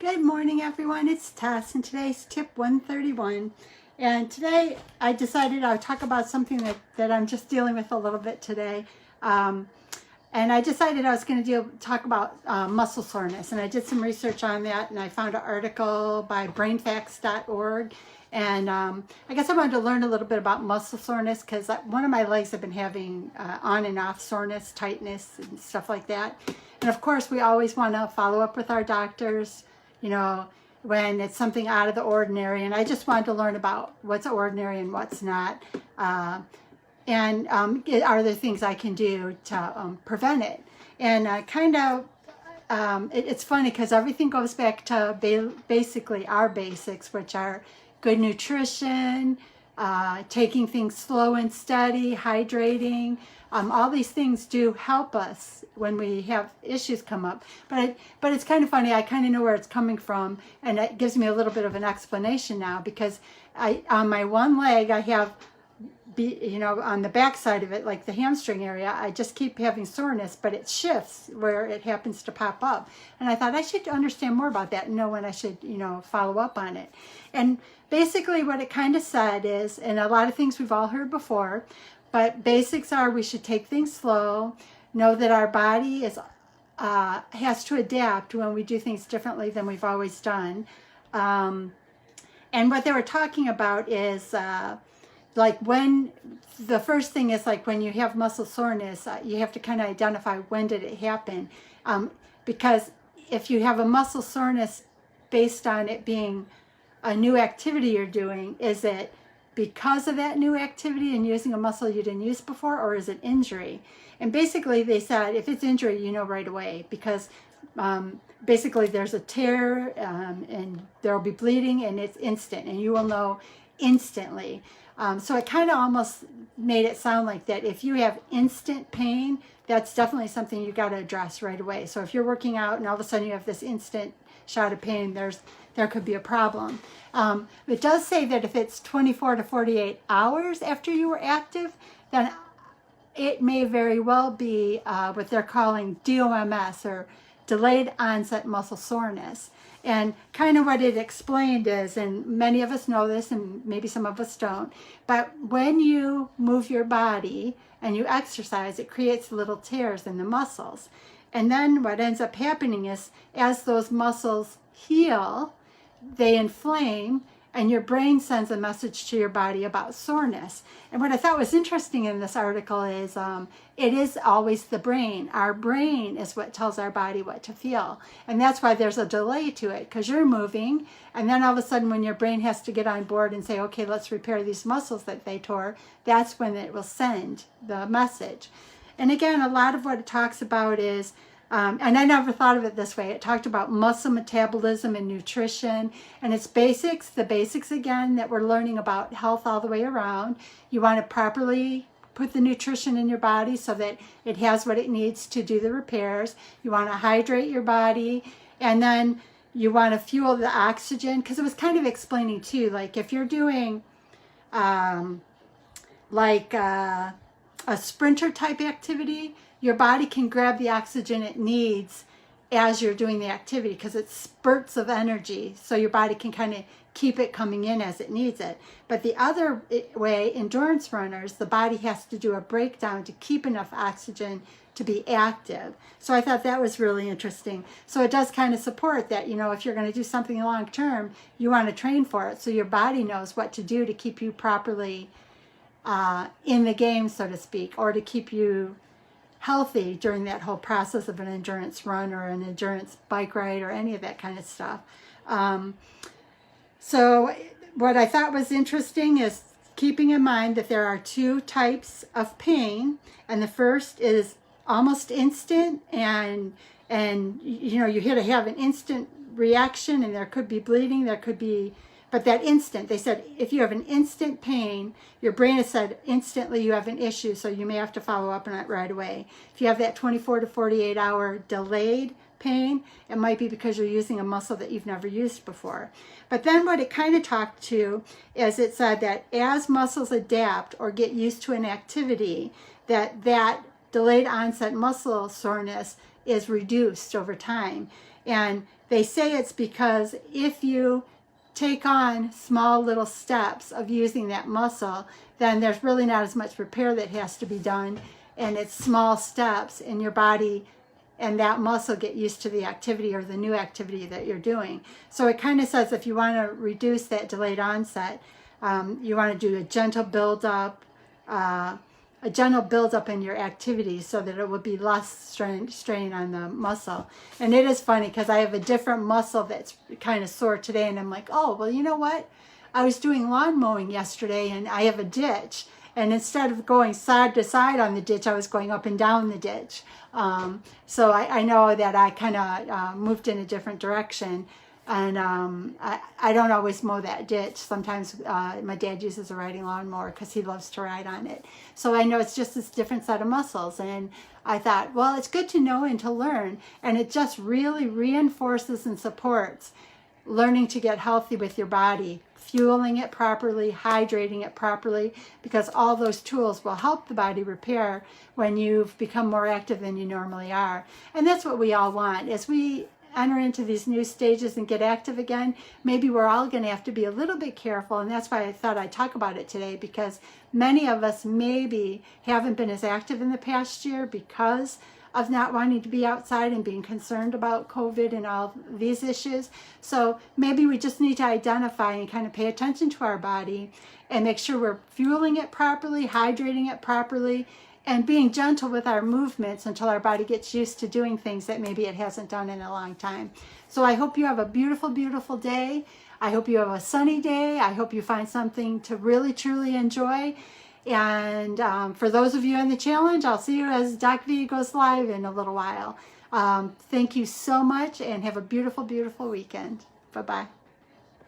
Good morning, everyone. It's Tess, and today's tip 131. And today I decided I would talk about something that I'm just dealing with a little bit today. And I decided I was going to talk about muscle soreness. And I did some research on that, and I found an article by brainfacts.org. And I guess I wanted to learn a little bit about muscle soreness because one of my legs have been having on and off soreness, tightness, and stuff like that. And of course, we always want to follow up with our doctors, you know, when it's something out of the ordinary. And I just wanted to learn about what's ordinary and what's not. Are there things I can do to prevent it? And it's funny because everything goes back to basically our basics, which are good nutrition, taking things slow and steady, hydrating. All these things do help us when we have issues come up. But it's kind of funny. I kind of know where it's coming from, and it gives me a little bit of an explanation now because on my one leg I have, on the back side of it, like the hamstring area, I just keep having soreness, but it shifts where it happens to pop up. And I thought I should understand more about that and know when I should, follow up on it. And basically what it kind of said is, and a lot of things we've all heard before, but basics are we should take things slow, know that our body has to adapt when we do things differently than we've always done. And what they were talking about is when the first thing is like when you have muscle soreness, you have to kind of identify when did it happen. Because if you have a muscle soreness based on it being a new activity you're doing, is it because of that new activity and using a muscle you didn't use before, or is it injury? And basically they said if it's injury, you know right away, because basically there's a tear and there'll be bleeding and it's instant and you will know instantly. So it kind of almost made it sound like that if you have instant pain, that's definitely something you got to address right away. So if you're working out and all of a sudden you have this instant shot of pain, there could be a problem. It does say that if it's 24 to 48 hours after you were active, then it may very well be what they're calling DOMS, or delayed onset muscle soreness. And kind of what it explained is, and many of us know this and maybe some of us don't, but when you move your body and you exercise, it creates little tears in the muscles. And then what ends up happening is as those muscles heal, they inflame, and your brain sends a message to your body about soreness. And what I thought was interesting in this article is it is always the brain. Our brain is what tells our body what to feel. And that's why there's a delay to it, because you're moving, and then all of a sudden when your brain has to get on board and say, okay, let's repair these muscles that they tore, that's when it will send the message. And again, a lot of what it talks about is, and I never thought of it this way, it talked about muscle metabolism and nutrition, and it's basics, the basics again that we're learning about health all the way around. You want to properly put the nutrition in your body so that it has what it needs to do the repairs. You want to hydrate your body, and then you want to fuel the oxygen, because it was kind of explaining too, like if you're doing a sprinter type activity, your body can grab the oxygen it needs as you're doing the activity because it's spurts of energy, so your body can kind of keep it coming in as it needs it. But the other way, endurance runners, the body has to do a breakdown to keep enough oxygen to be active. So I thought that was really interesting. So it does kind of support that, if you're going to do something long term, you want to train for it so your body knows what to do to keep you properly in the game, so to speak, or to keep you healthy during that whole process of an endurance run or an endurance bike ride or any of that kind of stuff. So what I thought was interesting is keeping in mind that there are two types of pain, and the first is almost instant, and you had to have an instant reaction, and there could be bleeding, but that instant, they said, if you have an instant pain, your brain has said instantly you have an issue, so you may have to follow up on it right away. If you have that 24 to 48 hour delayed pain, it might be because you're using a muscle that you've never used before. But then what it kind of talked to is it said that as muscles adapt or get used to an activity, that delayed onset muscle soreness is reduced over time. And they say it's because if you take on small little steps of using that muscle, then there's really not as much repair that has to be done. And it's small steps, and your body and that muscle get used to the activity or the new activity that you're doing. So it kind of says if you want to reduce that delayed onset, you want to do a gentle build up in your activity so that it will be less strain on the muscle. And it is funny because I have a different muscle that's kind of sore today, and I'm like, oh, well, you know what? I was doing lawn mowing yesterday and I have a ditch. And instead of going side to side on the ditch, I was going up and down the ditch. So I know that I kind of moved in a different direction. And I don't always mow that ditch. Sometimes my dad uses a riding lawnmower because he loves to ride on it. So I know it's just this different set of muscles. And I thought, well, it's good to know and to learn. And it just really reinforces and supports learning to get healthy with your body, fueling it properly, hydrating it properly, because all those tools will help the body repair when you've become more active than you normally are. And that's what we all want. As we enter into these new stages and get active again, maybe we're all going to have to be a little bit careful. And that's why I thought I'd talk about it today, because many of us maybe haven't been as active in the past year because of not wanting to be outside and being concerned about COVID and all these issues. So maybe we just need to identify and kind of pay attention to our body and make sure we're fueling it properly, hydrating it properly, and being gentle with our movements until our body gets used to doing things that maybe it hasn't done in a long time. So I hope you have a beautiful, beautiful day. I hope you have a sunny day. I hope you find something to really, truly enjoy. And for those of you in the challenge, I'll see you as Doc V goes live in a little while. Thank you so much and have a beautiful, beautiful weekend. Bye-bye.